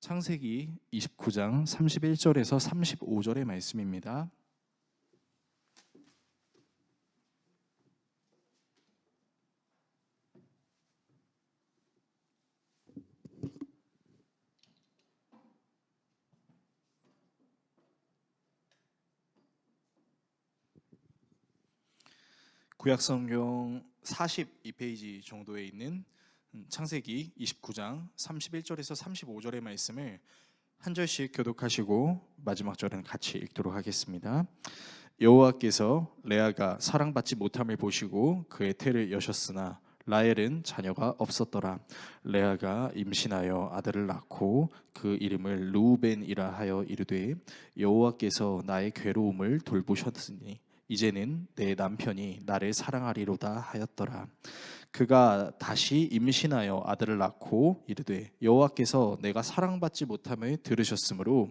창세기 29장 31절에서 35절의 말씀입니다. 구약성경 42페이지 정도에 있는 창세기 29장 31절에서 35절의 말씀을 한 절씩 교독하시고 마지막 절은 같이 읽도록 하겠습니다. 여호와께서 레아가 사랑받지 못함을 보시고 그의 태를 여셨으나 라헬은 자녀가 없었더라. 레아가 임신하여 아들을 낳고 그 이름을 르우벤이라 하여 이르되 여호와께서 나의 괴로움을 돌보셨으니 이제는 내 남편이 나를 사랑하리로다 하였더라. 그가 다시 임신하여 아들을 낳고 이르되 여호와께서 내가 사랑받지 못함을 들으셨으므로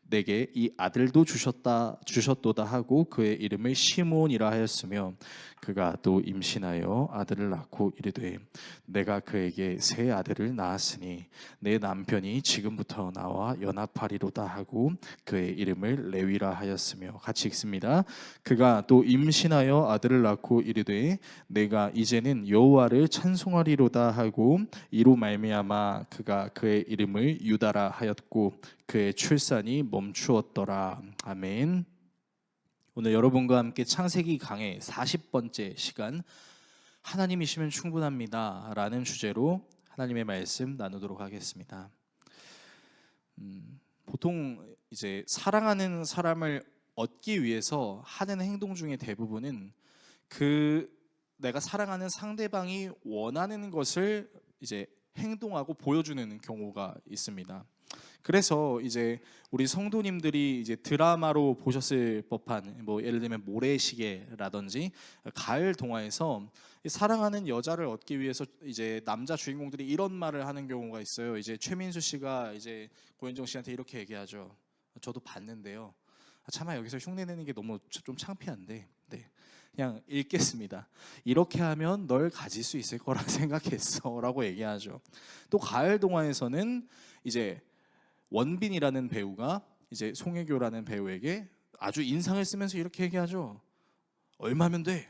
내게 이 아들도 주셨도다 하고 그의 이름을 시몬이라 하였으며 그가 또 임신하여 아들을 낳고 이르되 내가 그에게 새 아들을 낳았으니 내 남편이 지금부터 나와 연합하리로다 하고 그의 이름을 레위라 하였으며, 같이 읽습니다. 그가 또 임신하여 아들을 낳고 이르되 내가 이제는 여호와를 찬송하리로다 하고 이로 말미암아 그가 그의 이름을 유다라 하였고 그의 출산이 멈추었더라. 아멘. 오늘 여러분과 함께 창세기 강의 40번째 시간, 하나님이시면 충분합니다 라는 주제로 하나님의 말씀 나누도록 하겠습니다. 보통 이제 사랑하는 사람을 얻기 위해서 하는 행동 중에 대부분은 내가 사랑하는 상대방이 원하는 것을 이제 행동하고 보여주는 경우가 있습니다. 그래서 이제 우리 성도님들이 이제 드라마로 보셨을 법한 예를 들면 모래시계라든지 가을 동화에서 사랑하는 여자를 얻기 위해서 이제 남자 주인공들이 이런 말을 하는 경우가 있어요. 이제 최민수 씨가 이제 고현정 씨한테 이렇게 얘기하죠. 저도 봤는데요. 차마 여기서 흉내내는 게 너무 좀 창피한데, 그냥 읽겠습니다. 이렇게 하면 널 가질 수 있을 거라 생각했어 라고 얘기하죠. 또 가을 동화에서는 이제 원빈이라는 배우가 이제 송혜교라는 배우에게 아주 인상을 쓰면서 이렇게 얘기하죠. 얼마면 돼?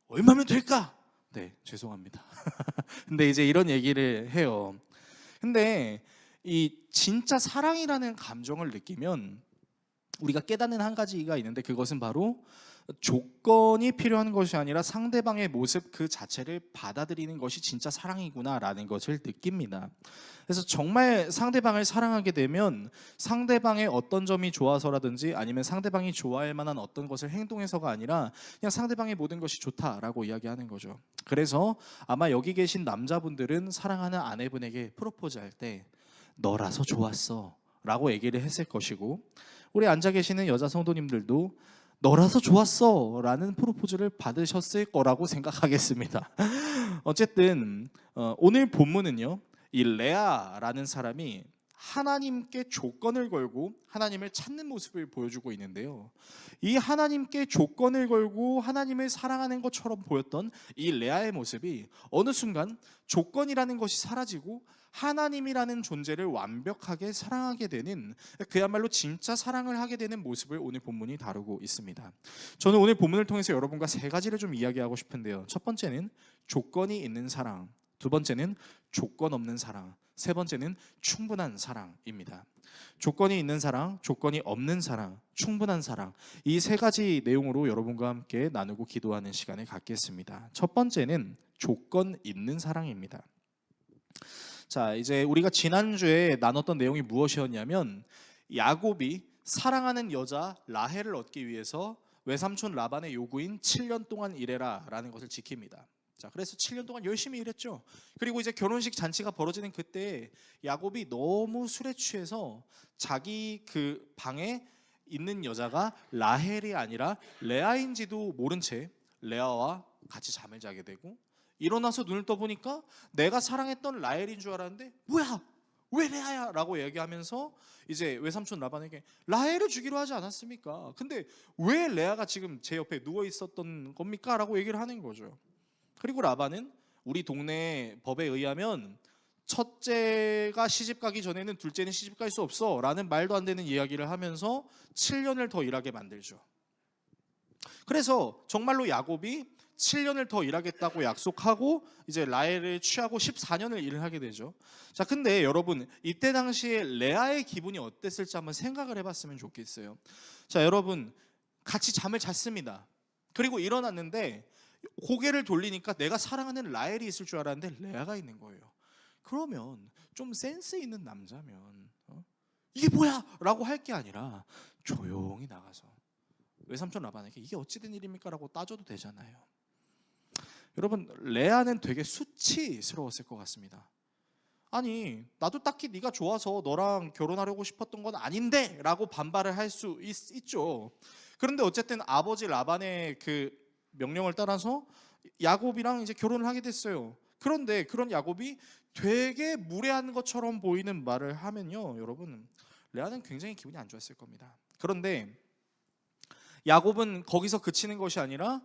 얼마면 될까? 네, 죄송합니다. 근데 이제 이런 얘기를 해요. 근데 이 진짜 사랑이라는 감정을 느끼면 우리가 깨닫는 한 가지가 있는데, 그것은 바로 조건이 필요한 것이 아니라 상대방의 모습 그 자체를 받아들이는 것이 진짜 사랑이구나라는 것을 느낍니다. 그래서 정말 상대방을 사랑하게 되면 상대방의 어떤 점이 좋아서라든지 아니면 상대방이 좋아할 만한 어떤 것을 행동해서가 아니라 그냥 상대방의 모든 것이 좋다라고 이야기하는 거죠. 그래서 아마 여기 계신 남자분들은 사랑하는 아내분에게 프로포즈할 때 너라서 좋았어 라고 얘기를 했을 것이고, 우리 앉아 계시는 여자 성도님들도 너라서 좋았어 라는 프로포즈를 받으셨을 거라고 생각하겠습니다. 어쨌든 오늘 본문은요, 이 레아라는 사람이 하나님께 조건을 걸고 하나님을 찾는 모습을 보여주고 있는데요, 이 하나님께 조건을 걸고 하나님을 사랑하는 것처럼 보였던 이 레아의 모습이 어느 순간 조건이라는 것이 사라지고 하나님이라는 존재를 완벽하게 사랑하게 되는, 그야말로 진짜 사랑을 하게 되는 모습을 오늘 본문이 다루고 있습니다. 저는 오늘 본문을 통해서 여러분과 세 가지를 좀 이야기하고 싶은데요, 첫 번째는 조건이 있는 사랑, 두 번째는 조건 없는 사랑, 세 번째는 충분한 사랑입니다. 조건이 있는 사랑, 조건이 없는 사랑, 충분한 사랑, 이 세 가지 내용으로 여러분과 함께 나누고 기도하는 시간을 갖겠습니다. 첫 번째는 조건 있는 사랑입니다. 자, 이제 우리가 지난주에 나눴던 내용이 무엇이었냐면, 야곱이 사랑하는 여자 라헬을 얻기 위해서 외삼촌 라반의 요구인 7년 동안 일해라 라는 것을 지킵니다. 자, 그래서 7년 동안 열심히 일했죠. 그리고 이제 결혼식 잔치가 벌어지는 그때 야곱이 너무 술에 취해서 자기 그 방에 있는 여자가 라헬이 아니라 레아인지도 모른 채 레아와 같이 잠을 자게 되고, 일어나서 눈을 떠보니까 내가 사랑했던 라헬인 줄 알았는데 뭐야? 왜 레아야? 라고 얘기하면서 이제 외삼촌 라반에게 라헬을 주기로 하지 않았습니까? 근데 왜 레아가 지금 제 옆에 누워 있었던 겁니까? 라고 얘기를 하는 거죠. 그리고 라반은 우리 동네 법에 의하면 첫째가 시집 가기 전에는 둘째는 시집 갈 수 없어 라는 말도 안 되는 이야기를 하면서 7년을 더 일하게 만들죠. 그래서 정말로 야곱이 7년을 더 일하겠다고 약속하고 이제 라헬을 취하고 14년을 일을 하게 되죠. 자, 근데 여러분 이때 당시에 레아의 기분이 어땠을지 한번 생각을 해봤으면 좋겠어요. 자, 여러분 같이 잠을 잤습니다. 그리고 일어났는데 고개를 돌리니까 내가 사랑하는 라헬이 있을 줄 알았는데 레아가 있는 거예요. 그러면 좀 센스 있는 남자면 이게 뭐야? 라고 할 게 아니라 조용히 나가서 외삼촌 라반에게 이게 어찌된 일입니까? 라고 따져도 되잖아요. 여러분 레아는 되게 수치스러웠을 것 같습니다. 아니 나도 딱히 네가 좋아서 너랑 결혼하려고 싶었던 건 아닌데 라고 반발을 할 수 있죠. 그런데 어쨌든 아버지 라반의 그 명령을 따라서 야곱이랑 이제 결혼을 하게 됐어요. 그런데 그런 야곱이 되게 무례한 것처럼 보이는 말을 하면요, 여러분 레아는 굉장히 기분이 안 좋았을 겁니다. 그런데 야곱은 거기서 그치는 것이 아니라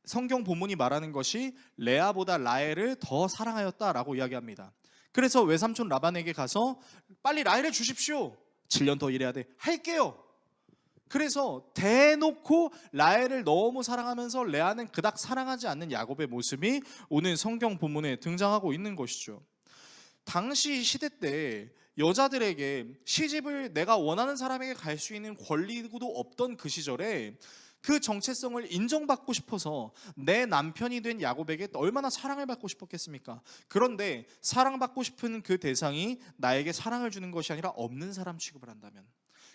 성경 본문이 말하는 것이 레아보다 라헬을 더 사랑하였다라고 이야기합니다. 그래서 외삼촌 라반에게 가서 빨리 라헬을 주십시오. 7년 더 일해야 돼. 할게요. 그래서 대놓고 라헬을 너무 사랑하면서 레아는 그닥 사랑하지 않는 야곱의 모습이 오늘 성경 본문에 등장하고 있는 것이죠. 당시 시대 때 여자들에게 시집을 내가 원하는 사람에게 갈 수 있는 권리도 없던 그 시절에 그 정체성을 인정받고 싶어서 내 남편이 된 야곱에게 얼마나 사랑을 받고 싶었겠습니까? 그런데 사랑받고 싶은 그 대상이 나에게 사랑을 주는 것이 아니라 없는 사람 취급을 한다면,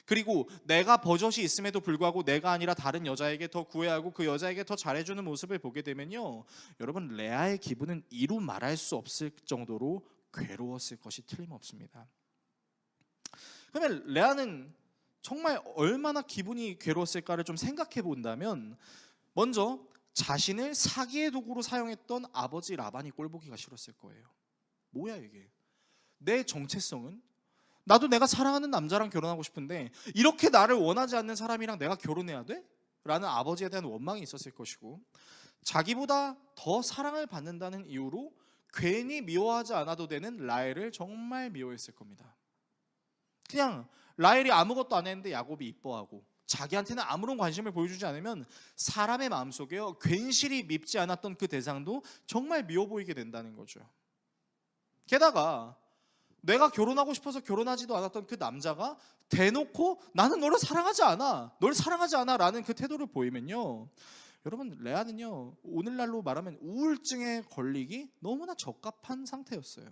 그리고 내가 버젓이 있음에도 불구하고 내가 아니라 다른 여자에게 더 구애하고 그 여자에게 더 잘해주는 모습을 보게 되면요, 여러분 레아의 기분은 이루 말할 수 없을 정도로 괴로웠을 것이 틀림없습니다. 그러면 레아는 정말 얼마나 기분이 괴로웠을까를 좀 생각해 본다면, 먼저 자신을 사기의 도구로 사용했던 아버지 라반이 꼴보기가 싫었을 거예요. 뭐야 이게? 내 정체성은 나도 내가 사랑하는 남자랑 결혼하고 싶은데 이렇게 나를 원하지 않는 사람이랑 내가 결혼해야 돼? 라는 아버지에 대한 원망이 있었을 것이고, 자기보다 더 사랑을 받는다는 이유로 괜히 미워하지 않아도 되는 라헬을 정말 미워했을 겁니다. 그냥 라헬이 아무것도 안 했는데 야곱이 이뻐하고 자기한테는 아무런 관심을 보여주지 않으면 사람의 마음속에요, 괜시리 밉지 않았던 그 대상도 정말 미워 보이게 된다는 거죠. 게다가 내가 결혼하고 싶어서 결혼하지도 않았던 그 남자가 대놓고 나는 너를 사랑하지 않아, 널 사랑하지 않아 라는 그 태도를 보이면요, 여러분 레아는요 오늘날로 말하면 우울증에 걸리기 너무나 적합한 상태였어요.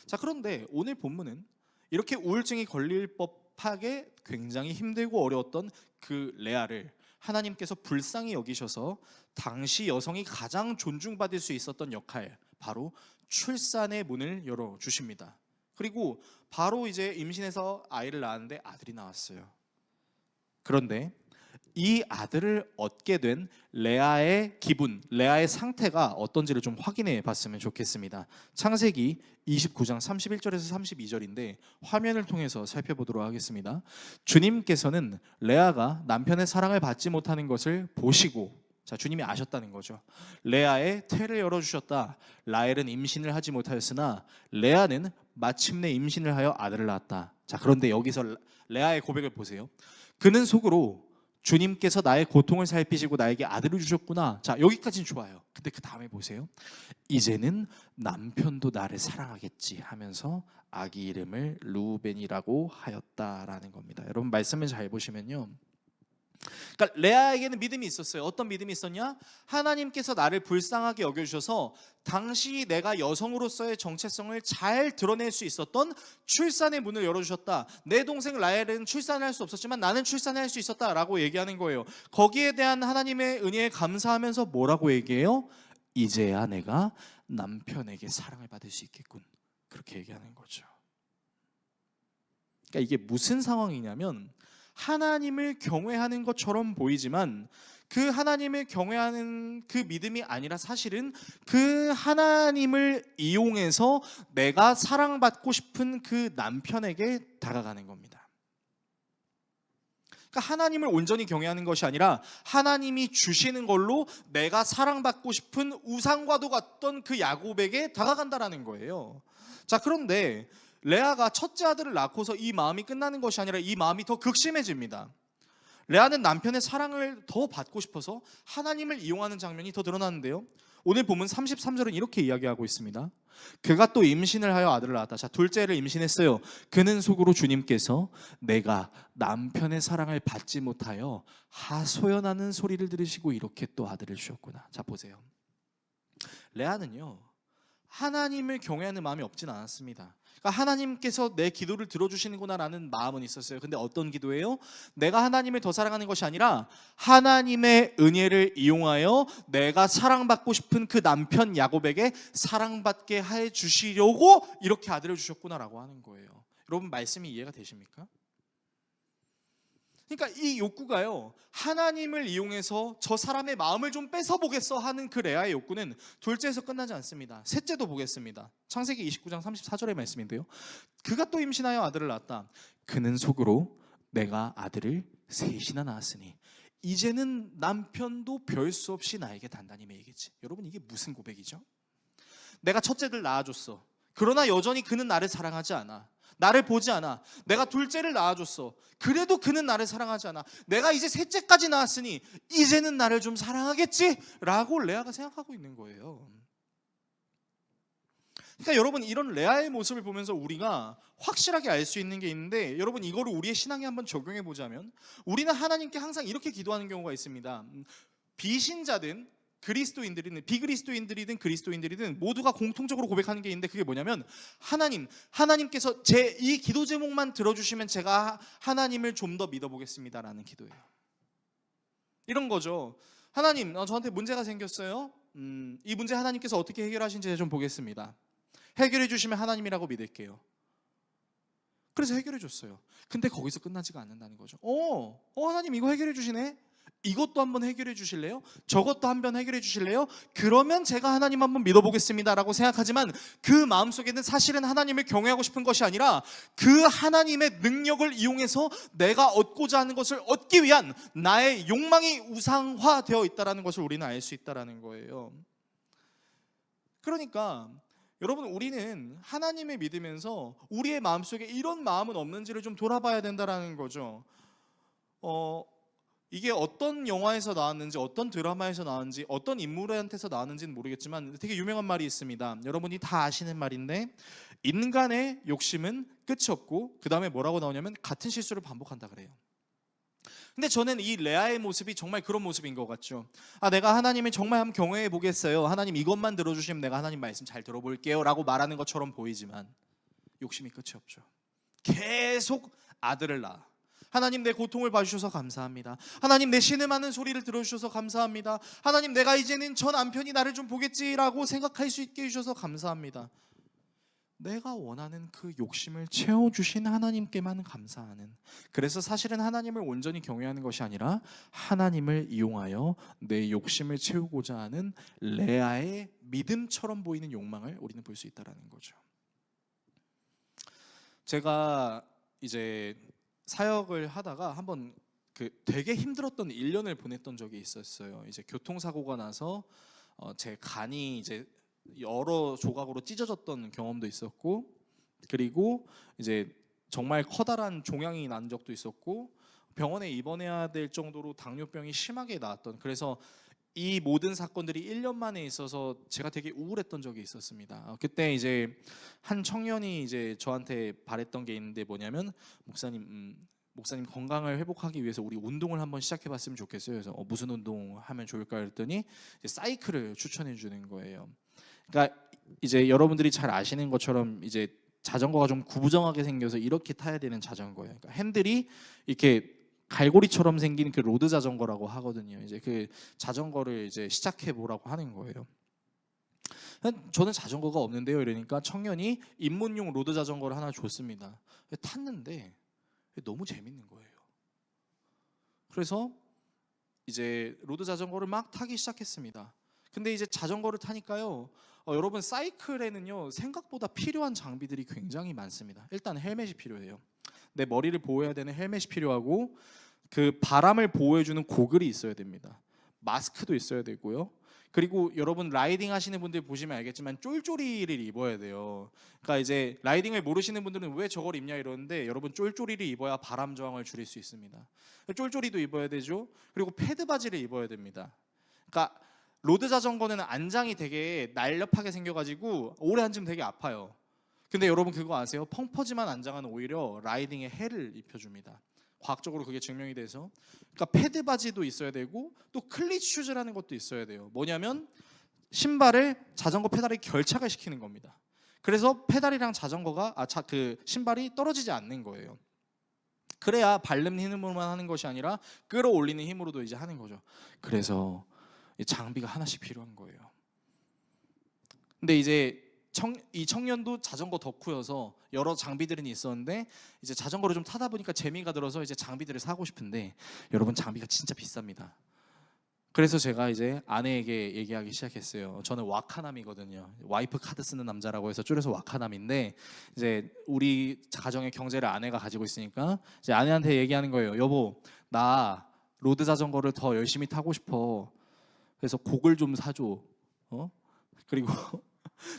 자, 그런데 오늘 본문은 이렇게 우울증이 걸릴 법하게 굉장히 힘들고 어려웠던 그 레아를 하나님께서 불쌍히 여기셔서 당시 여성이 가장 존중받을 수 있었던 역할, 바로 출산의 문을 열어주십니다. 그리고 바로 이제 임신해서 아이를 낳았는데 아들이 나왔어요. 그런데 이 아들을 얻게 된 레아의 기분, 레아의 상태가 어떤지를 좀 확인해 봤으면 좋겠습니다. 창세기 29장 31절에서 32절인데 화면을 통해서 살펴보도록 하겠습니다. 주님께서는 레아가 남편의 사랑을 받지 못하는 것을 보시고, 자, 주님이 아셨다는 거죠. 레아의 태를 열어주셨다. 라헬은 임신을 하지 못하였으나 레아는 마침내 임신을 하여 아들을 낳았다. 자, 그런데 여기서 레아의 고백을 보세요. 그는 속으로 주님께서 나의 고통을 살피시고 나에게 아들을 주셨구나. 자, 여기까지는 좋아요. 근데 그 다음에 보세요. 이제는 남편도 나를 사랑하겠지 하면서 아기 이름을 루벤이라고 하였다라는 겁니다. 여러분 말씀을 잘 보시면요, 그러니까 레아에게는 믿음이 있었어요. 어떤 믿음이 있었냐? 하나님께서 나를 불쌍하게 여겨주셔서 당시 내가 여성으로서의 정체성을 잘 드러낼 수 있었던 출산의 문을 열어주셨다. 내 동생 라헬은 출산을 할 수 없었지만 나는 출산을 할 수 있었다라고 얘기하는 거예요. 거기에 대한 하나님의 은혜에 감사하면서 뭐라고 얘기해요? 이제야 내가 남편에게 사랑을 받을 수 있겠군. 그렇게 얘기하는 거죠. 그러니까 이게 무슨 상황이냐면, 하나님을 경외하는 것처럼 보이지만 그 하나님을 경외하는 그 믿음이 아니라 사실은 그 하나님을 이용해서 내가 사랑받고 싶은 그 남편에게 다가가는 겁니다. 그러니까 하나님을 온전히 경외하는 것이 아니라 하나님이 주시는 걸로 내가 사랑받고 싶은 우상과도 같던 그 야곱에게 다가간다라는 거예요. 자, 그런데 레아가 첫째 아들을 낳고서 이 마음이 끝나는 것이 아니라 이 마음이 더 극심해집니다. 레아는 남편의 사랑을 더 받고 싶어서 하나님을 이용하는 장면이 더 드러나는데요. 오늘 본문 33절은 이렇게 이야기하고 있습니다. 그가 또 임신을 하여 아들을 낳았다. 자, 둘째를 임신했어요. 그는 속으로 주님께서 내가 남편의 사랑을 받지 못하여 하소연하는 소리를 들으시고 이렇게 또 아들을 주셨구나. 자, 보세요. 레아는요, 하나님을 경외하는 마음이 없진 않았습니다. 그러니까 하나님께서 내 기도를 들어주시는구나라는 마음은 있었어요. 근데 어떤 기도예요? 내가 하나님을 더 사랑하는 것이 아니라 하나님의 은혜를 이용하여 내가 사랑받고 싶은 그 남편 야곱에게 사랑받게 해 주시려고 이렇게 아들을 주셨구나라고 하는 거예요. 여러분, 말씀이 이해가 되십니까? 그러니까 이 욕구가요, 하나님을 이용해서 저 사람의 마음을 좀 뺏어보겠어 하는 그 레아의 욕구는 둘째에서 끝나지 않습니다. 셋째도 보겠습니다. 창세기 29장 34절의 말씀인데요. 그가 또 임신하여 아들을 낳았다. 그는 속으로 내가 아들을 셋이나 낳았으니 이제는 남편도 별 수 없이 나에게 단단히 매이겠지. 여러분, 이게 무슨 고백이죠? 내가 첫째를 낳아줬어. 그러나 여전히 그는 나를 사랑하지 않아. 나를 보지 않아. 내가 둘째를 낳아줬어. 그래도 그는 나를 사랑하지 않아. 내가 이제 셋째까지 낳았으니 이제는 나를 좀 사랑하겠지? 라고 레아가 생각하고 있는 거예요. 그러니까 여러분, 이런 레아의 모습을 보면서 우리가 확실하게 알 수 있는 게 있는데, 여러분, 이거를 우리의 신앙에 한번 적용해 보자면 우리는 하나님께 항상 이렇게 기도하는 경우가 있습니다. 비신자든 그리스도인들이든 비그리스도인들이든 그리스도인들이든 모두가 공통적으로 고백하는 게 있는데, 그게 뭐냐면 하나님께서 제 이 기도 제목만 들어주시면 제가 하나님을 좀 더 믿어보겠습니다라는 기도예요. 이런 거죠. 하나님, 저한테 문제가 생겼어요. 이 문제 하나님께서 어떻게 해결하신지 좀 보겠습니다. 해결해 주시면 하나님이라고 믿을게요. 그래서 해결해 줬어요. 근데 거기서 끝나지가 않는다는 거죠. 하나님 이거 해결해 주시네. 이것도 한번 해결해 주실래요? 저것도 한번 해결해 주실래요? 그러면 제가 하나님 한번 믿어보겠습니다라고 생각하지만 그 마음속에는 사실은 하나님을 경외하고 싶은 것이 아니라 그 하나님의 능력을 이용해서 내가 얻고자 하는 것을 얻기 위한 나의 욕망이 우상화되어 있다는 것을 우리는 알 수 있다는 거예요. 그러니까 여러분, 우리는 하나님을 믿으면서 우리의 마음속에 이런 마음은 없는지를 좀 돌아봐야 된다는 거죠. 이게 어떤 영화에서 나왔는지, 어떤 드라마에서 나왔는지, 어떤 인물한테서 나왔는지는 모르겠지만 되게 유명한 말이 있습니다. 여러분이 다 아시는 말인데, 인간의 욕심은 끝이 없고 그 다음에 뭐라고 나오냐면 같은 실수를 반복한다 그래요. 근데 저는 이 레아의 모습이 정말 그런 모습인 것 같죠. 내가 하나님을 정말 한번 경외해 보겠어요. 하나님 이것만 들어주시면 내가 하나님 말씀 잘 들어볼게요 라고 말하는 것처럼 보이지만 욕심이 끝이 없죠. 계속 아들을 낳아. 하나님, 내 고통을 봐주셔서 감사합니다. 하나님, 내 신음하는 소리를 들어주셔서 감사합니다. 하나님, 내가 이제는 저 남편이 나를 좀 보겠지라고 생각할 수 있게 해주셔서 감사합니다. 내가 원하는 그 욕심을 채워주신 하나님께만 감사하는, 그래서 사실은 하나님을 온전히 경외하는 것이 아니라 하나님을 이용하여 내 욕심을 채우고자 하는 레아의 믿음처럼 보이는 욕망을 우리는 볼 수 있다는 거죠. 제가 이제 사역을 하다가 한번 되게 힘들었던 1년을 보냈던 적이 있었어요. 이제 교통사고가 나서 제 간이 이제 여러 조각으로 찢어졌던 경험도 있었고, 그리고 이제 정말 커다란 종양이 난 적도 있었고, 병원에 입원해야 될 정도로 당뇨병이 심하게 나왔던, 그래서 이 모든 사건들이 1년 만에 있어서 제가 되게 우울했던 적이 있었습니다. 그때 이제 한 청년이 이제 저한테 바랬던 게 있는데, 뭐냐면 목사님 건강을 회복하기 위해서 우리 운동을 한번 시작해봤으면 좋겠어요. 그래서 무슨 운동 하면 좋을까 했더니 이제 사이클을 추천해 주는 거예요. 그러니까 이제 여러분들이 잘 아시는 것처럼 이제 자전거가 좀 구부정하게 생겨서 이렇게 타야 되는 자전거예요. 그러니까 핸들이 이렇게 갈고리처럼 생긴 그 로드 자전거라고 하거든요. 이제 그 자전거를 이제 시작해 보라고 하는 거예요. 저는 자전거가 없는데요. 이러니까 청년이 입문용 로드 자전거를 하나 줬습니다. 탔는데 너무 재밌는 거예요. 그래서 이제 로드 자전거를 막 타기 시작했습니다. 근데 이제 자전거를 타니까요, 여러분, 사이클에는요 생각보다 필요한 장비들이 굉장히 많습니다. 일단 헬멧이 필요해요. 내 머리를 보호해야 되는 헬멧이 필요하고, 그 바람을 보호해주는 고글이 있어야 됩니다. 마스크도 있어야 되고요. 그리고 여러분 라이딩 하시는 분들 보시면 알겠지만 쫄쫄이를 입어야 돼요. 그러니까 이제 라이딩을 모르시는 분들은 왜 저걸 입냐 이러는데, 여러분 쫄쫄이를 입어야 바람 저항을 줄일 수 있습니다. 쫄쫄이도 입어야 되죠. 그리고 패드 바지를 입어야 됩니다. 그러니까 로드 자전거는 안장이 되게 날렵하게 생겨가지고 오래 앉으면 되게 아파요. 근데 여러분 그거 아세요? 펑퍼짐한 안장은 오히려 라이딩에 해를 입혀줍니다. 과학적으로 그게 증명이 돼서. 그러니까 패드 바지도 있어야 되고 또 클릿 슈즈라는 것도 있어야 돼요. 뭐냐면 신발을 자전거 페달에 결착을 시키는 겁니다. 그래서 페달이랑 자전거가 그 신발이 떨어지지 않는 거예요. 그래야 밟는 힘으로만 하는 것이 아니라 끌어올리는 힘으로도 이제 하는 거죠. 그래서 장비가 하나씩 필요한 거예요. 근데 이제 이 청년도 자전거 덕후여서 여러 장비들은 있었는데 이제 자전거를 좀 타다 보니까 재미가 들어서 이제 장비들을 사고 싶은데, 여러분 장비가 진짜 비쌉니다. 그래서 제가 이제 아내에게 얘기하기 시작했어요. 저는 와카남이거든요. 와이프 카드 쓰는 남자라고 해서 줄여서 와카남인데, 이제 우리 가정의 경제를 아내가 가지고 있으니까 이제 아내한테 얘기하는 거예요. 여보, 나 로드 자전거를 더 열심히 타고 싶어. 그래서 곡을 좀 사줘. 그리고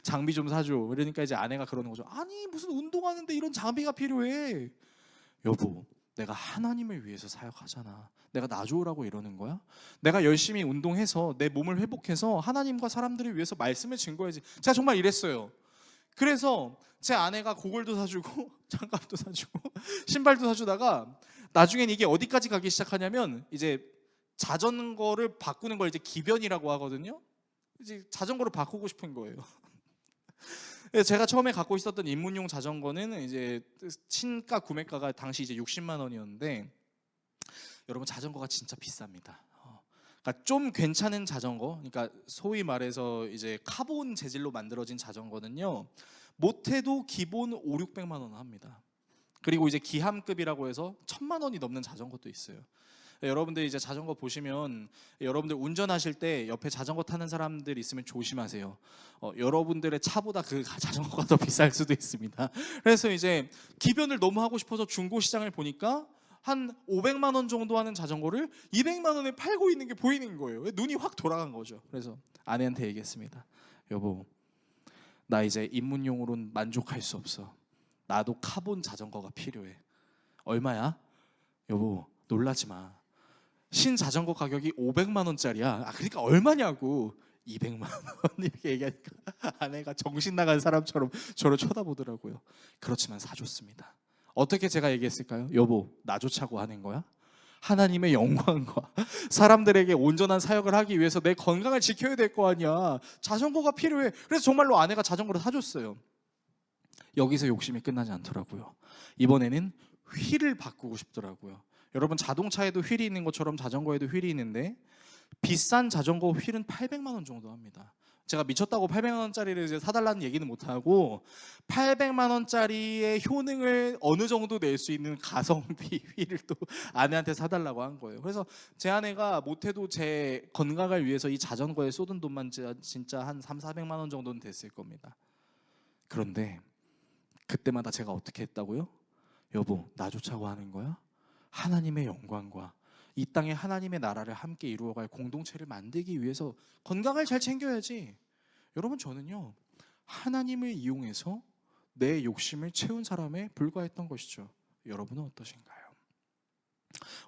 장비 좀 사줘. 그러니까 이제 아내가 그러는 거죠. 아니 무슨 운동하는데 이런 장비가 필요해. 여보, 내가 하나님을 위해서 사역하잖아. 내가 나 좋으라고 이러는 거야? 내가 열심히 운동해서 내 몸을 회복해서 하나님과 사람들을 위해서 말씀을 증거해야지. 제가 정말 이랬어요. 그래서 제 아내가 고글도 사주고 장갑도 사주고 신발도 사주다가 나중엔 이게 어디까지 가기 시작하냐면, 이제 자전거를 바꾸는 걸 이제 기변이라고 하거든요. 이제 자전거로 바꾸고 싶은 거예요. 제가 처음에 갖고 있었던 입문용 자전거는 이제 신가 구매가가 당시 이제 60만 원이었는데, 여러분 자전거가 진짜 비쌉니다. 그러니까 좀 괜찮은 자전거, 그러니까 소위 말해서 이제 카본 재질로 만들어진 자전거는요, 못해도 기본 5, 600만 원 합니다. 그리고 이제 기함급이라고 해서 1000만 원이 넘는 자전거도 있어요. 여러분들 이제 자전거 보시면, 여러분들 운전하실 때 옆에 자전거 타는 사람들 있으면 조심하세요. 여러분들의 차보다 그 자전거가 더 비쌀 수도 있습니다. 그래서 이제 기변을 너무 하고 싶어서 중고 시장을 보니까 한 500만 원 정도 하는 자전거를 200만 원에 팔고 있는 게 보이는 거예요. 눈이 확 돌아간 거죠. 그래서 아내한테 얘기했습니다. 여보, 나 이제 입문용으로는 만족할 수 없어. 나도 카본 자전거가 필요해. 얼마야? 여보, 놀라지 마. 신 자전거 가격이 500만 원짜리야. 그러니까 얼마냐고. 200만 원 이렇게 얘기하니까 아내가 정신 나간 사람처럼 저를 쳐다보더라고요. 그렇지만 사줬습니다. 어떻게 제가 얘기했을까요? 여보, 나 좋자고 하는 거야? 하나님의 영광과 사람들에게 온전한 사역을 하기 위해서 내 건강을 지켜야 될 거 아니야. 자전거가 필요해. 그래서 정말로 아내가 자전거를 사줬어요. 여기서 욕심이 끝나지 않더라고요. 이번에는 휠을 바꾸고 싶더라고요. 여러분 자동차에도 휠이 있는 것처럼 자전거에도 휠이 있는데, 비싼 자전거 휠은 800만 원 정도 합니다. 제가 미쳤다고 800만 원짜리를 이제 사달라는 얘기는 못하고, 800만 원짜리의 효능을 어느 정도 낼 수 있는 가성비 휠을 또 아내한테 사달라고 한 거예요. 그래서 제 아내가 못해도 제 건강을 위해서 이 자전거에 쏟은 돈만 진짜 한 3, 400만 원 정도는 됐을 겁니다. 그런데 그때마다 제가 어떻게 했다고요? 여보, 나 좋자고 하는 거야? 하나님의 영광과 이 땅에 하나님의 나라를 함께 이루어갈 공동체를 만들기 위해서 건강을 잘 챙겨야지. 여러분 저는요, 하나님을 이용해서 내 욕심을 채운 사람에 불과했던 것이죠. 여러분은 어떠신가요?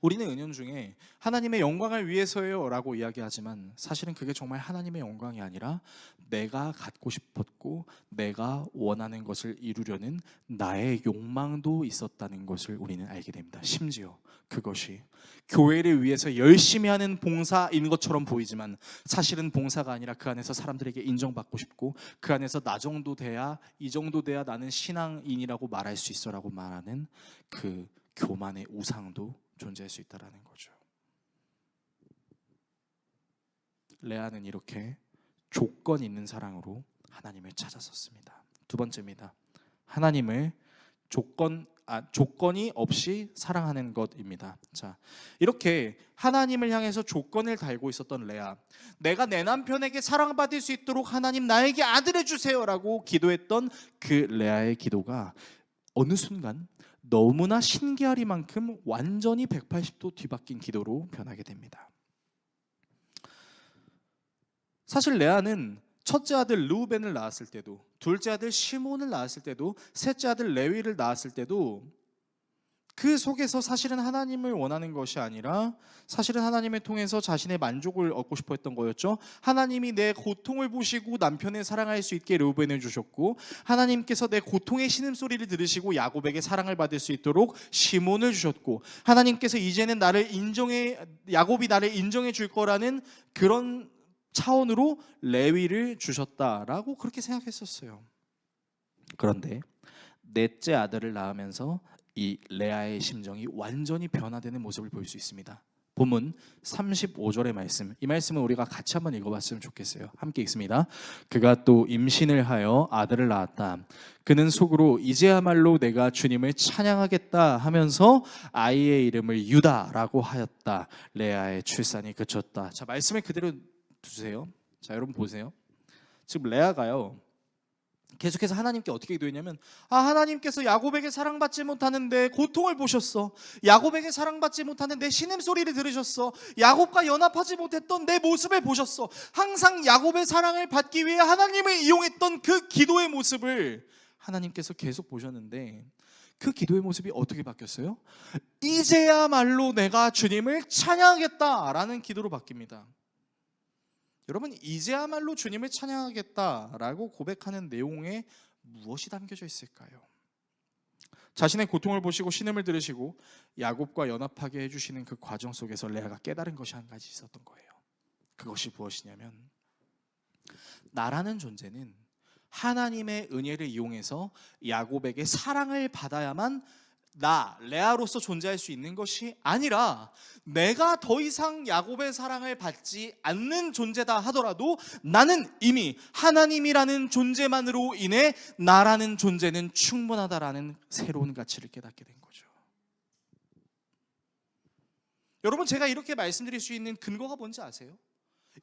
우리는 은연중에 하나님의 영광을 위해서요 라고 이야기하지만, 사실은 그게 정말 하나님의 영광이 아니라 내가 갖고 싶었고 내가 원하는 것을 이루려는 나의 욕망도 있었다는 것을 우리는 알게 됩니다. 심지어 그것이 교회를 위해서 열심히 하는 봉사인 것처럼 보이지만, 사실은 봉사가 아니라 그 안에서 사람들에게 인정받고 싶고, 그 안에서 나 정도 돼야, 이 정도 돼야 나는 신앙인이라고 말할 수 있어 라고 말하는 그 교만의 우상도 존재할 수 있다는 거죠. 레아는 이렇게 조건 있는 사랑으로 하나님을 찾았었습니다. 두 번째입니다. 하나님을 조건이 없이 사랑하는 것입니다. 자, 이렇게 하나님을 향해서 조건을 달고 있었던 레아, 내가 내 남편에게 사랑받을 수 있도록 하나님 나에게 아들을 주세요라고 기도했던 그 레아의 기도가 어느 순간 너무나 신기하리만큼 완전히 180도 뒤바뀐 기도로 변하게 됩니다. 사실 레아는 첫째 아들 르우벤을 낳았을 때도, 둘째 아들 시몬을 낳았을 때도, 셋째 아들 레위를 낳았을 때도 그 속에서 사실은 하나님을 원하는 것이 아니라 사실은 하나님을 통해서 자신의 만족을 얻고 싶어 했던 거였죠. 하나님이 내 고통을 보시고 남편을 사랑할 수 있게 르우벤을 주셨고, 하나님께서 내 고통의 신음소리를 들으시고 야곱에게 사랑을 받을 수 있도록 시몬을 주셨고, 하나님께서 이제는 야곱이 나를 인정해 줄 거라는 그런 차원으로 레위를 주셨다라고 그렇게 생각했었어요. 그런데 넷째 아들을 낳으면서 이 레아의 심정이 완전히 변화되는 모습을 볼 수 있습니다. 본문 35절의 말씀, 이 말씀은 우리가 같이 한번 읽어봤으면 좋겠어요. 함께 읽습니다. 그가 또 임신을 하여 아들을 낳았다. 그는 속으로 이제야말로 내가 주님을 찬양하겠다 하면서 아이의 이름을 유다라고 하였다. 레아의 출산이 그쳤다. 자, 말씀을 그대로 두세요. 자, 여러분 보세요. 지금 레아가요, 계속해서 하나님께 어떻게 기도했냐면, 하나님께서 야곱에게 사랑받지 못하는 내 고통을 보셨어. 야곱에게 사랑받지 못하는 내 신음소리를 들으셨어. 야곱과 연합하지 못했던 내 모습을 보셨어. 항상 야곱의 사랑을 받기 위해 하나님을 이용했던 그 기도의 모습을 하나님께서 계속 보셨는데, 그 기도의 모습이 어떻게 바뀌었어요? 이제야말로 내가 주님을 찬양하겠다라는 기도로 바뀝니다. 여러분, 이제야말로 주님을 찬양하겠다라고 고백하는 내용에 무엇이 담겨져 있을까요? 자신의 고통을 보시고 신음을 들으시고 야곱과 연합하게 해주시는 그 과정 속에서 레아가 깨달은 것이 한 가지 있었던 거예요. 그것이 무엇이냐면, 나라는 존재는 하나님의 은혜를 이용해서 야곱에게 사랑을 받아야만 레아로서 존재할 수 있는 것이 아니라, 내가 더 이상 야곱의 사랑을 받지 않는 존재다 하더라도 나는 이미 하나님이라는 존재만으로 인해 나라는 존재는 충분하다라는 새로운 가치를 깨닫게 된 거죠. 여러분, 제가 이렇게 말씀드릴 수 있는 근거가 뭔지 아세요?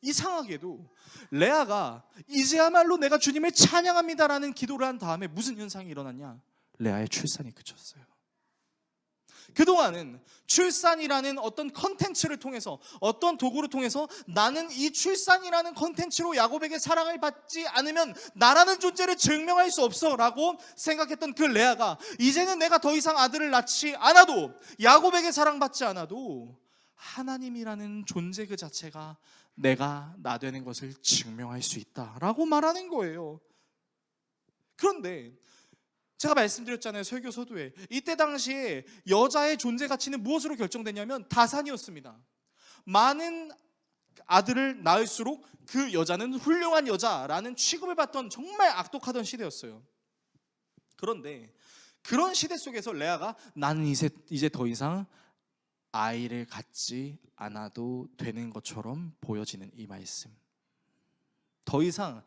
이상하게도 레아가 이제야말로 내가 주님을 찬양합니다라는 기도를 한 다음에 무슨 현상이 일어났냐? 레아의 출산이 그쳤어요. 그동안은 출산이라는 어떤 컨텐츠를 통해서, 어떤 도구를 통해서 나는 이 출산이라는 컨텐츠로 야곱에게 사랑을 받지 않으면 나라는 존재를 증명할 수 없어 라고 생각했던 그 레아가 이제는 내가 더 이상 아들을 낳지 않아도, 야곱에게 사랑받지 않아도 하나님이라는 존재 그 자체가 내가 나 되는 것을 증명할 수 있다라고 말하는 거예요. 그런데 제가 말씀드렸잖아요, 설교 서두에. 이때 당시에 여자의 존재 가치는 무엇으로 결정됐냐면 다산이었습니다. 많은 아들을 낳을수록 그 여자는 훌륭한 여자라는 취급을 받던 정말 악독하던 시대였어요. 그런데 그런 시대 속에서 레아가 나는 이제 더 이상 아이를 갖지 않아도 되는 것처럼 보여지는 이 말씀, 더 이상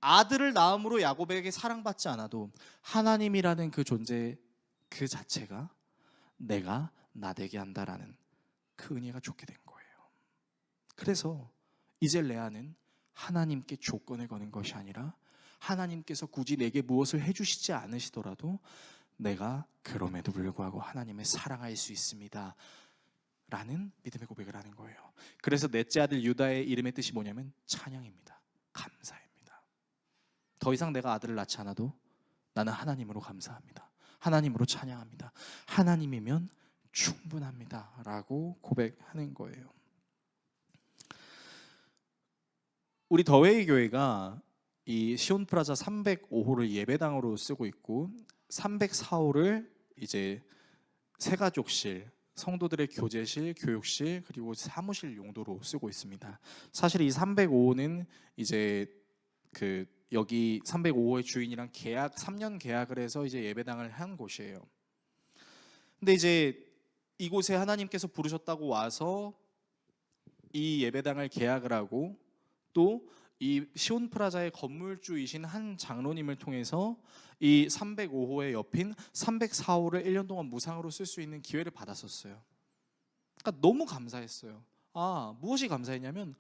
아들을 낳음으로 야곱에게 사랑받지 않아도 하나님이라는 그 존재 그 자체가 내가 나되게 한다라는 그 은혜가 좋게 된 거예요. 그래서 이제 레아는 하나님께 조건을 거는 것이 아니라, 하나님께서 굳이 내게 무엇을 해주시지 않으시더라도 내가 그럼에도 불구하고 하나님을 사랑할 수 있습니다 라는 믿음의 고백을 하는 거예요. 그래서 넷째 아들 유다의 이름의 뜻이 뭐냐면 찬양입니다. 감사입니다. 더 이상 내가 아들을 낳지 않아도 나는 하나님으로 감사합니다. 하나님으로 찬양합니다. 하나님이면 충분합니다 라고 고백하는 거예요. 우리 더웨이 교회가 이 시온프라자 305호를 예배당으로 쓰고 있고 304호를 이제 새가족실, 성도들의 교제실, 교육실, 그리고 사무실 용도로 쓰고 있습니다. 사실 이 305호는 이제 여기 305호의 주인이랑 3년 계약을 해서 이제 예배당을 한 곳이에요. 근데 이제 이곳에 하나님께서 부르셨다고 와서 이 예배당을 계약을 하고, 또 이 시온프라자의 건물주이신 한 장로님을 통해서 이 305호의 옆인 304호를 1년 동안 무상으로 쓸 수 있는 기회를 받았었어요. 그러니까 너무 감사했어요. 무엇이 감사했냐면,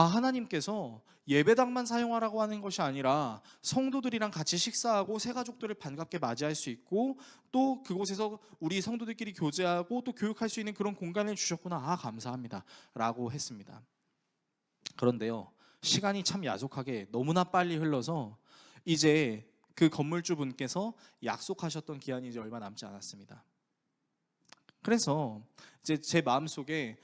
하나님께서 예배당만 사용하라고 하는 것이 아니라 성도들이랑 같이 식사하고 새 가족들을 반갑게 맞이할 수 있고 또 그곳에서 우리 성도들끼리 교제하고 또 교육할 수 있는 그런 공간을 주셨구나. 감사합니다 라고 했습니다. 그런데요, 시간이 참 야속하게 너무나 빨리 흘러서 이제 그 건물주분께서 약속하셨던 기한이 이제 얼마 남지 않았습니다. 그래서 이제 제 마음속에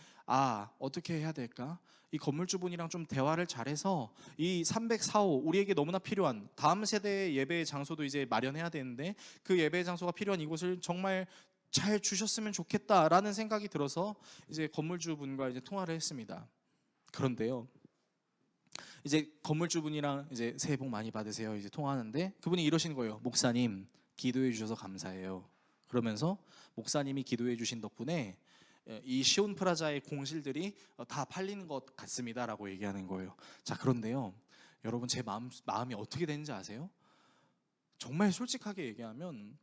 어떻게 해야 될까? 이 건물주분이랑 좀 대화를 잘해서 이 304호, 우리에게 너무나 필요한 다음 세대의 예배의 장소도 이제 마련해야 되는데 그 예배의 장소가 필요한 이곳을 정말 잘 주셨으면 좋겠다라는 생각이 들어서 이제 건물주분과 이제 통화를 했습니다. 그런데요, 이제 건물주분이랑 이제 새해 복 많이 받으세요 이제 통화하는데 그분이 이러시는 거예요. 목사님, 기도해 주셔서 감사해요. 그러면서 목사님이 기도해 주신 덕분에 이 시온 프라자의 공실들이 다 팔리는 것 같습니다라고 얘기하는 거예요. 자, 그런데요, 여러분 제 마음이 어떻게 되는지 아세요? 정말 솔직하게 얘기하면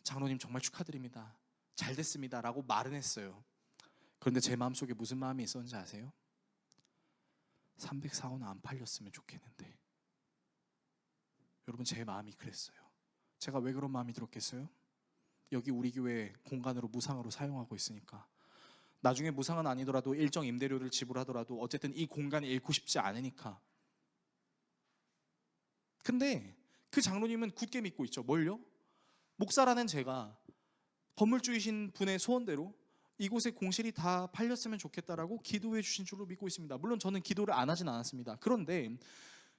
장로님 정말 축하드립니다. 잘 됐습니다라고 말은 했어요. 그런데 제 마음속에 무슨 마음이 있었는지 아세요? 304호는 안 팔렸으면 좋겠는데. 여러분 제 마음이 그랬어요. 제가 왜 그런 마음이 들었겠어요? 여기 우리 교회 공간으로 무상으로 사용하고 있으니까 나중에 무상은 아니더라도 일정 임대료를 지불하더라도 어쨌든 이 공간을 잃고 싶지 않으니까. 근데 그 장로님은 굳게 믿고 있죠. 뭘요? 목사라는 제가 건물주이신 분의 소원대로 이곳의 공실이 다 팔렸으면 좋겠다라고 기도해 주신 줄로 믿고 있습니다. 물론 저는 기도를 안 하진 않았습니다. 그런데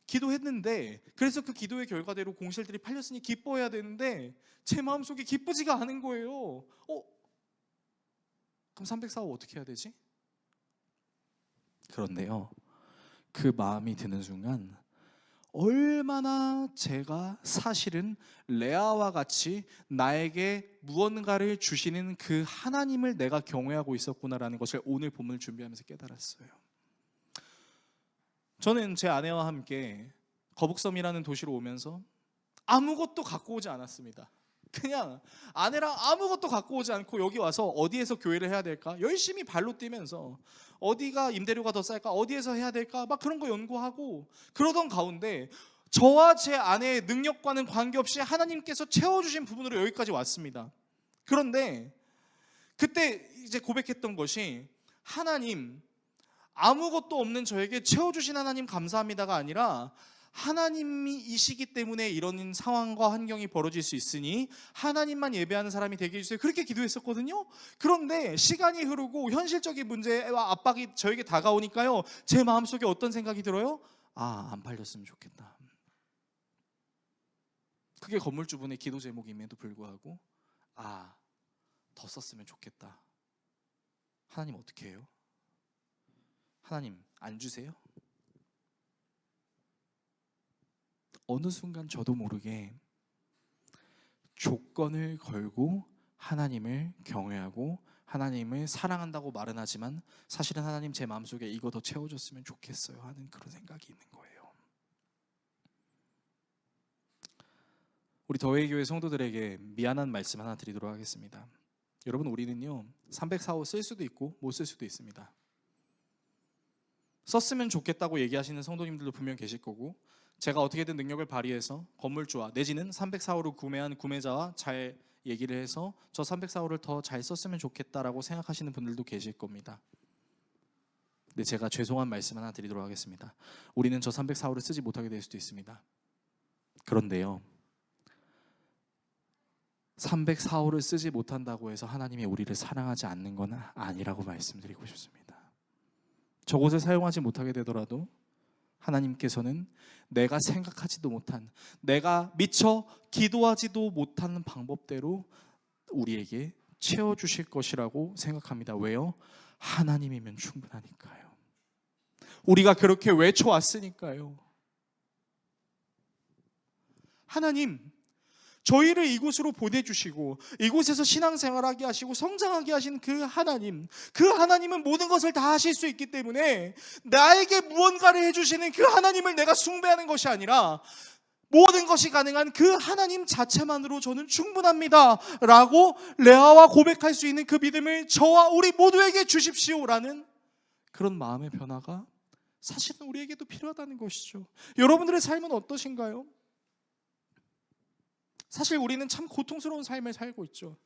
기도했는데 그래서 그 기도의 결과대로 공실들이 팔렸으니 기뻐해야 되는데 제 마음속에 기쁘지가 않은 거예요. 그럼 304호 어떻게 해야 되지? 그런데요, 그 마음이 드는 순간 얼마나 제가 사실은 레아와 같이 나에게 무언가를 주시는 그 하나님을 내가 경외하고 있었구나라는 것을 오늘 본문을 준비하면서 깨달았어요. 저는 제 아내와 함께 거북섬이라는 도시로 오면서 아무것도 갖고 오지 않았습니다. 그냥 아내랑 아무것도 갖고 오지 않고 여기 와서 어디에서 교회를 해야 될까 열심히 발로 뛰면서 어디가 임대료가 더 쌀까, 어디에서 해야 될까 막 그런 거 연구하고 그러던 가운데 저와 제 아내의 능력과는 관계없이 하나님께서 채워주신 부분으로 여기까지 왔습니다. 그런데 그때 이제 고백했던 것이 하나님, 아무것도 없는 저에게 채워주신 하나님 감사합니다가 아니라 하나님이시기 때문에 이런 상황과 환경이 벌어질 수 있으니 하나님만 예배하는 사람이 되게 해주세요. 그렇게 기도했었거든요. 그런데 시간이 흐르고 현실적인 문제와 압박이 저에게 다가오니까요, 제 마음속에 어떤 생각이 들어요? 안 팔렸으면 좋겠다. 그게 건물주분의 기도 제목임에도 불구하고 더 썼으면 좋겠다. 하나님 어떻게 해요? 하나님 안 주세요? 어느 순간 저도 모르게 조건을 걸고 하나님을 경외하고 하나님을 사랑한다고 말은 하지만 사실은 하나님 제 마음속에 이거 더 채워줬으면 좋겠어요 하는 그런 생각이 있는 거예요. 우리 더웨이교회 성도들에게 미안한 말씀 하나 드리도록 하겠습니다. 여러분, 우리는요 304호 쓸 수도 있고 못 쓸 수도 있습니다. 썼으면 좋겠다고 얘기하시는 성도님들도 분명 계실 거고, 제가 어떻게든 능력을 발휘해서 건물주와 내지는 304호를 구매한 구매자와 잘 얘기를 해서 저 304호를 더 잘 썼으면 좋겠다라고 생각하시는 분들도 계실 겁니다. 근데 제가 죄송한 말씀 하나 드리도록 하겠습니다. 우리는 저 304호를 쓰지 못하게 될 수도 있습니다. 그런데요, 304호를 쓰지 못한다고 해서 하나님이 우리를 사랑하지 않는 건 아니라고 말씀드리고 싶습니다. 저곳을 사용하지 못하게 되더라도 하나님께서는 내가 생각하지도 못한, 내가 미처 기도하지도 못하는 방법대로 우리에게 채워주실 것이라고 생각합니다. 왜요? 하나님이면 충분하니까요. 우리가 그렇게 외쳐왔으니까요. 하나님, 저희를 이곳으로 보내주시고 이곳에서 신앙생활하게 하시고 성장하게 하신 그 하나님은 모든 것을 다 하실 수 있기 때문에 나에게 무언가를 해주시는 그 하나님을 내가 숭배하는 것이 아니라 모든 것이 가능한 그 하나님 자체만으로 저는 충분합니다 라고 레아와 고백할 수 있는 그 믿음을 저와 우리 모두에게 주십시오라는 그런 마음의 변화가 사실은 우리에게도 필요하다는 것이죠. 여러분들의 삶은 어떠신가요? 사실 우리는 참 고통스러운 삶을 살고 있죠.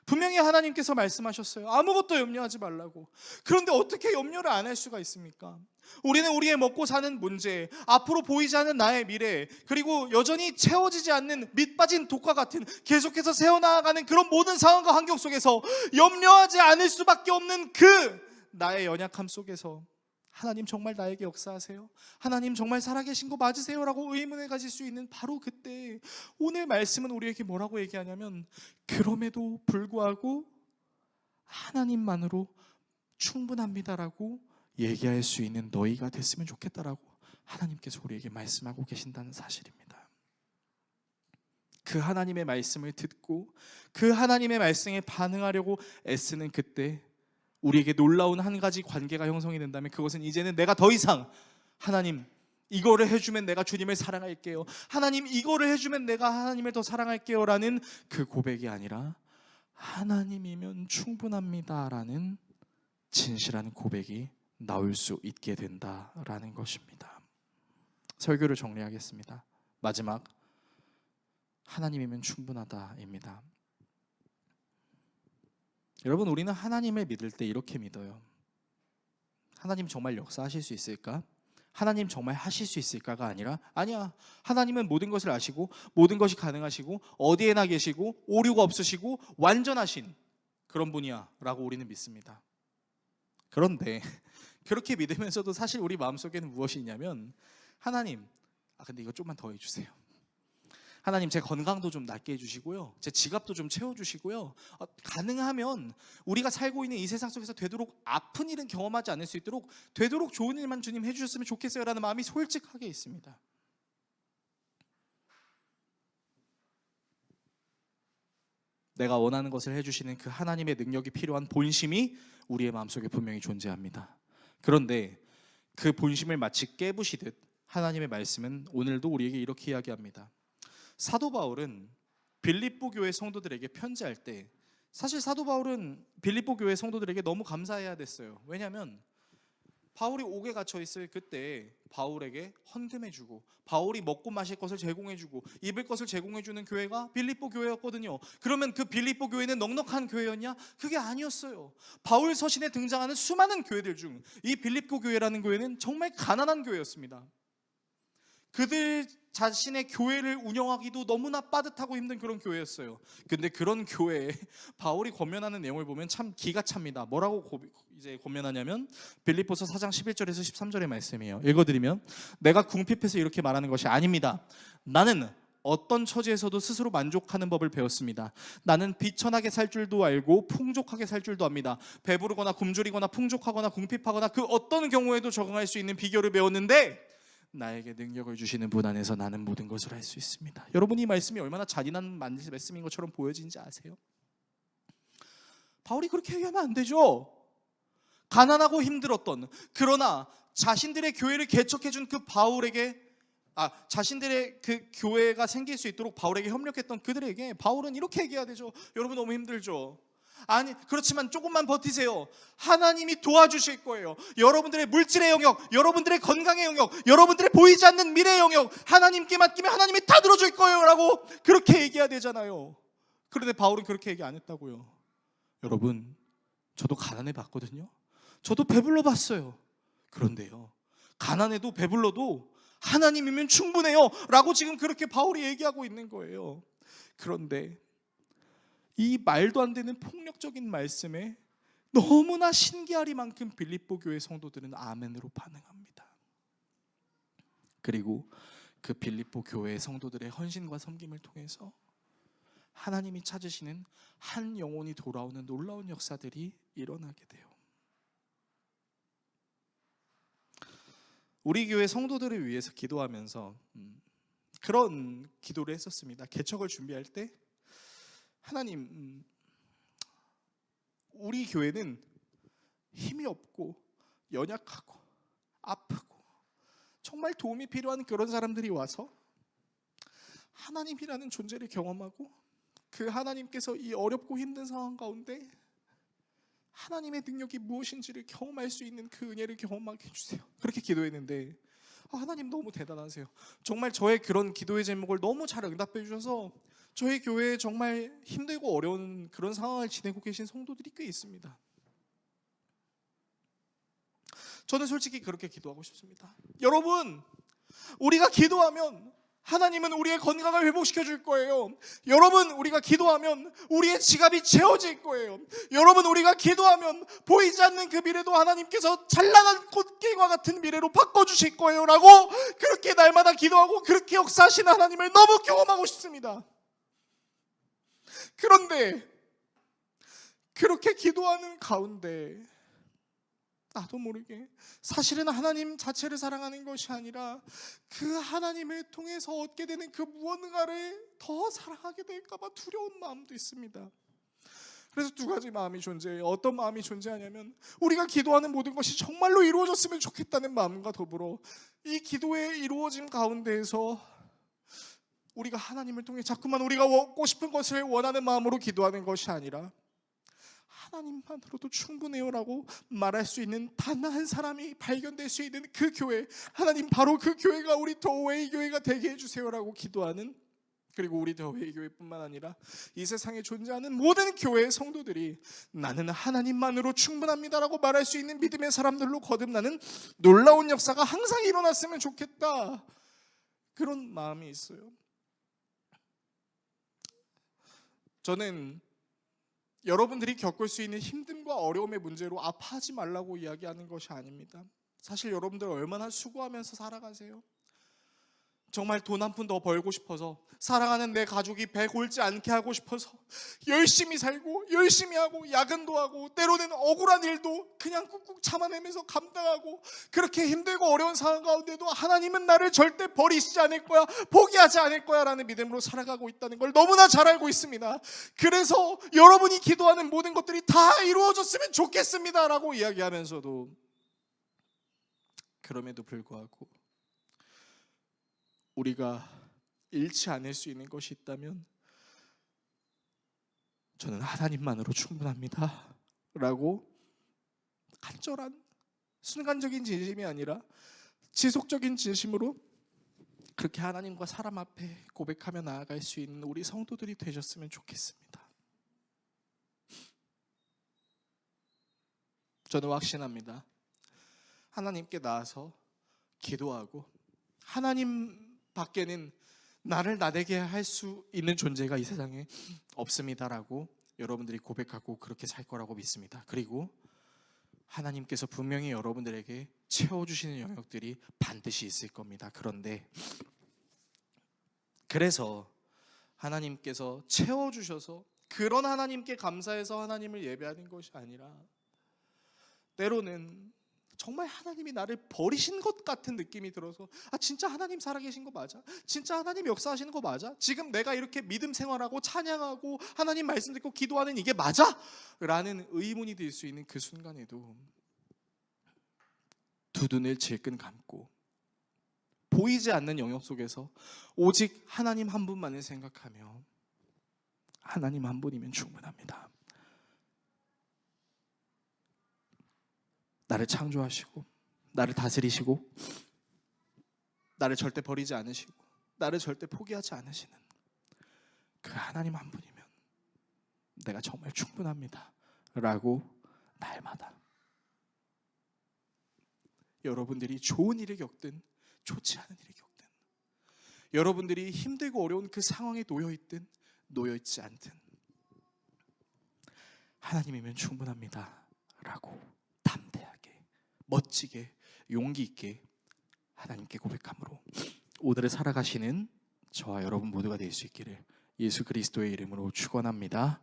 분명히 하나님께서 말씀하셨어요. 아무것도 염려하지 말라고. 그런데 어떻게 염려를 안 할 수가 있습니까? 우리는 우리의 먹고 사는 문제, 앞으로 보이지 않는 나의 미래, 그리고 여전히 채워지지 않는 밑빠진 독과 같은 계속해서 새어나가는 그런 모든 상황과 환경 속에서 염려하지 않을 수밖에 없는 그 나의 연약함 속에서 하나님 정말 나에게 역사하세요? 하나님 정말 살아계신 거 맞으세요? 라고 의문을 가질 수 있는 바로 그때 오늘 말씀은 우리에게 뭐라고 얘기하냐면, 그럼에도 불구하고 하나님만으로 충분합니다라고 얘기할 수 있는 너희가 됐으면 좋겠다라고 하나님께서 우리에게 말씀하고 계신다는 사실입니다. 그 하나님의 말씀을 듣고 그 하나님의 말씀에 반응하려고 애쓰는 그때 우리에게 놀라운 한 가지 관계가 형성이 된다면, 그것은 이제는 내가 더 이상 하나님 이거를 해주면 내가 주님을 사랑할게요, 하나님 이거를 해주면 내가 하나님을 더 사랑할게요 라는 그 고백이 아니라 하나님이면 충분합니다 라는 진실한 고백이 나올 수 있게 된다라는 것입니다. 설교를 정리하겠습니다. 마지막, 하나님이면 충분하다입니다. 여러분, 우리는 하나님을 믿을 때 이렇게 믿어요. 하나님 정말 역사하실 수 있을까? 하나님 정말 하실 수 있을까가 아니라, 아니야, 하나님은 모든 것을 아시고 모든 것이 가능하시고 어디에나 계시고 오류가 없으시고 완전하신 그런 분이야 라고 우리는 믿습니다. 그런데 그렇게 믿으면서도 사실 우리 마음속에는 무엇이 있냐면, 하나님, 근데 이거 좀만 더 해주세요. 하나님, 제 건강도 좀 낫게 해주시고요, 제 지갑도 좀 채워주시고요, 가능하면 우리가 살고 있는 이 세상 속에서 되도록 아픈 일은 경험하지 않을 수 있도록 되도록 좋은 일만 주님 해주셨으면 좋겠어요 라는 마음이 솔직하게 있습니다. 내가 원하는 것을 해주시는 그 하나님의 능력이 필요한 본심이 우리의 마음속에 분명히 존재합니다. 그런데 그 본심을 마치 깨부시듯 하나님의 말씀은 오늘도 우리에게 이렇게 이야기합니다. 사도 바울은 빌립보 교회 성도들에게 편지할 때, 사실 사도 바울은 빌립보 교회 성도들에게 너무 감사해야 됐어요. 왜냐하면 바울이 옥에 갇혀 있을 그때 바울에게 헌금해주고 바울이 먹고 마실 것을 제공해주고 입을 것을 제공해주는 교회가 빌립보 교회였거든요. 그러면 그 빌립보 교회는 넉넉한 교회였냐? 그게 아니었어요. 바울 서신에 등장하는 수많은 교회들 중 이 빌립보 교회라는 교회는 정말 가난한 교회였습니다. 그들 자신의 교회를 운영하기도 너무나 빠듯하고 힘든 그런 교회였어요. 근데 그런 교회에 바울이 권면하는 내용을 보면 참 기가 찹니다. 뭐라고 이제 권면하냐면 빌립보서 4장 11절에서 13절의 말씀이에요. 읽어드리면, 내가 궁핍해서 이렇게 말하는 것이 아닙니다. 나는 어떤 처지에서도 스스로 만족하는 법을 배웠습니다. 나는 비천하게 살 줄도 알고 풍족하게 살 줄도 압니다. 배부르거나 굶주리거나 풍족하거나 궁핍하거나 그 어떤 경우에도 적응할 수 있는 비결을 배웠는데, 나에게 능력을 주시는 분 안에서 나는 모든 것을 할 수 있습니다. 여러분, 이 말씀이 얼마나 잔인한 말씀인 것처럼 보여지는지 아세요? 바울이 그렇게 얘기하면 안 되죠. 가난하고 힘들었던, 그러나 자신들의 교회를 개척해준 그 바울에게, 자신들의 그 교회가 생길 수 있도록 바울에게 협력했던 그들에게 바울은 이렇게 얘기해야 되죠. 여러분, 너무 힘들죠. 아니, 그렇지만 조금만 버티세요. 하나님이 도와주실 거예요. 여러분들의 물질의 영역, 여러분들의 건강의 영역, 여러분들의 보이지 않는 미래의 영역, 하나님께 맡기면 하나님이 다 들어줄 거예요 라고 그렇게 얘기해야 되잖아요. 그런데 바울은 그렇게 얘기 안 했다고요. 여러분, 저도 가난해 봤거든요. 저도 배불러 봤어요. 그런데요, 가난해도 배불러도 하나님이면 충분해요 라고 지금 그렇게 바울이 얘기하고 있는 거예요. 그런데 이 말도 안 되는 폭력적인 말씀에 너무나 신기하리만큼 빌립보 교회 성도들은 아멘으로 반응합니다. 그리고 그 빌립보 교회 성도들의 헌신과 섬김을 통해서 하나님이 찾으시는 한 영혼이 돌아오는 놀라운 역사들이 일어나게 돼요. 우리 교회 성도들을 위해서 기도하면서 그런 기도를 했었습니다. 개척을 준비할 때, 하나님, 우리 교회는 힘이 없고 연약하고 아프고 정말 도움이 필요한 그런 사람들이 와서 하나님이라는 존재를 경험하고 그 하나님께서 이 어렵고 힘든 상황 가운데 하나님의 능력이 무엇인지를 경험할 수 있는 그 은혜를 경험하게 해주세요. 그렇게 기도했는데 하나님 너무 대단하세요. 정말 저의 그런 기도의 제목을 너무 잘 응답해 주셔서 저희 교회에 정말 힘들고 어려운 그런 상황을 지내고 계신 성도들이 꽤 있습니다. 저는 솔직히 그렇게 기도하고 싶습니다. 여러분, 우리가 기도하면 하나님은 우리의 건강을 회복시켜 줄 거예요. 여러분, 우리가 기도하면 우리의 지갑이 채워질 거예요. 여러분, 우리가 기도하면 보이지 않는 그 미래도 하나님께서 찬란한 꽃길과 같은 미래로 바꿔주실 거예요 라고 그렇게 날마다 기도하고 그렇게 역사하시는 하나님을 너무 경험하고 싶습니다. 그런데 그렇게 기도하는 가운데 나도 모르게 사실은 하나님 자체를 사랑하는 것이 아니라 그 하나님을 통해서 얻게 되는 그 무언가를 더 사랑하게 될까 봐 두려운 마음도 있습니다. 그래서 두 가지 마음이 존재해요. 어떤 마음이 존재하냐면 우리가 기도하는 모든 것이 정말로 이루어졌으면 좋겠다는 마음과 더불어 이 기도의 이루어짐 가운데에서 우리가 하나님을 통해 자꾸만 우리가 얻고 싶은 것을 원하는 마음으로 기도하는 것이 아니라 하나님만으로도 충분해요라고 말할 수 있는 단 한 사람이 발견될 수 있는 그 교회, 하나님 바로 그 교회가 우리 더웨이 교회가 되게 해주세요라고 기도하는, 그리고 우리 더웨이 교회뿐만 아니라 이 세상에 존재하는 모든 교회의 성도들이 나는 하나님만으로 충분합니다라고 말할 수 있는 믿음의 사람들로 거듭나는 놀라운 역사가 항상 일어났으면 좋겠다, 그런 마음이 있어요. 저는 여러분들이 겪을 수 있는 힘듦과 어려움의 문제로 아파하지 말라고 이야기하는 것이 아닙니다. 사실 여러분들 얼마나 수고하면서 살아가세요. 정말 돈 한 푼 더 벌고 싶어서, 사랑하는 내 가족이 배 골지 않게 하고 싶어서 열심히 살고 열심히 하고 야근도 하고 때로는 억울한 일도 그냥 꾹꾹 참아내면서 감당하고 그렇게 힘들고 어려운 상황 가운데도 하나님은 나를 절대 버리시지 않을 거야, 포기하지 않을 거야 라는 믿음으로 살아가고 있다는 걸 너무나 잘 알고 있습니다. 그래서 여러분이 기도하는 모든 것들이 다 이루어졌으면 좋겠습니다 라고 이야기하면서도, 그럼에도 불구하고 우리가 잃지 않을 수 있는 것이 있다면 저는 하나님만으로 충분합니다 라고 간절한 순간적인 진심이 아니라 지속적인 진심으로 그렇게 하나님과 사람 앞에 고백하며 나아갈 수 있는 우리 성도들이 되셨으면 좋겠습니다. 저는 확신합니다. 하나님께 나아서 기도하고 하나님 밖에는 나를 나대게 할 수 있는 존재가 이 세상에 없습니다라고 여러분들이 고백하고 그렇게 살 거라고 믿습니다. 그리고 하나님께서 분명히 여러분들에게 채워주시는 영역들이 반드시 있을 겁니다. 그래서 하나님께서 채워주셔서 그런 하나님께 감사해서 하나님을 예배하는 것이 아니라 때로는 정말 하나님이 나를 버리신 것 같은 느낌이 들어서 진짜 하나님 살아계신 거 맞아? 진짜 하나님 역사하시는 거 맞아? 지금 내가 이렇게 믿음 생활하고 찬양하고 하나님 말씀 듣고 기도하는 이게 맞아? 라는 의문이 들 수 있는 그 순간에도 두 눈을 질끈 감고 보이지 않는 영역 속에서 오직 하나님 한 분만을 생각하며 하나님 한 분이면 충분합니다. 나를 창조하시고 나를 다스리시고 나를 절대 버리지 않으시고 나를 절대 포기하지 않으시는 그 하나님 한 분이면 내가 정말 충분합니다 라고 날마다 여러분들이 좋은 일을 겪든 좋지 않은 일을 겪든 여러분들이 힘들고 어려운 그 상황에 놓여있든 놓여있지 않든 하나님이면 충분합니다 라고 담대하게 멋지게 용기 있게 하나님께 고백함으로 오늘을 살아가시는 저와 여러분 모두가 될 수 있기를 예수 그리스도의 이름으로 축원합니다.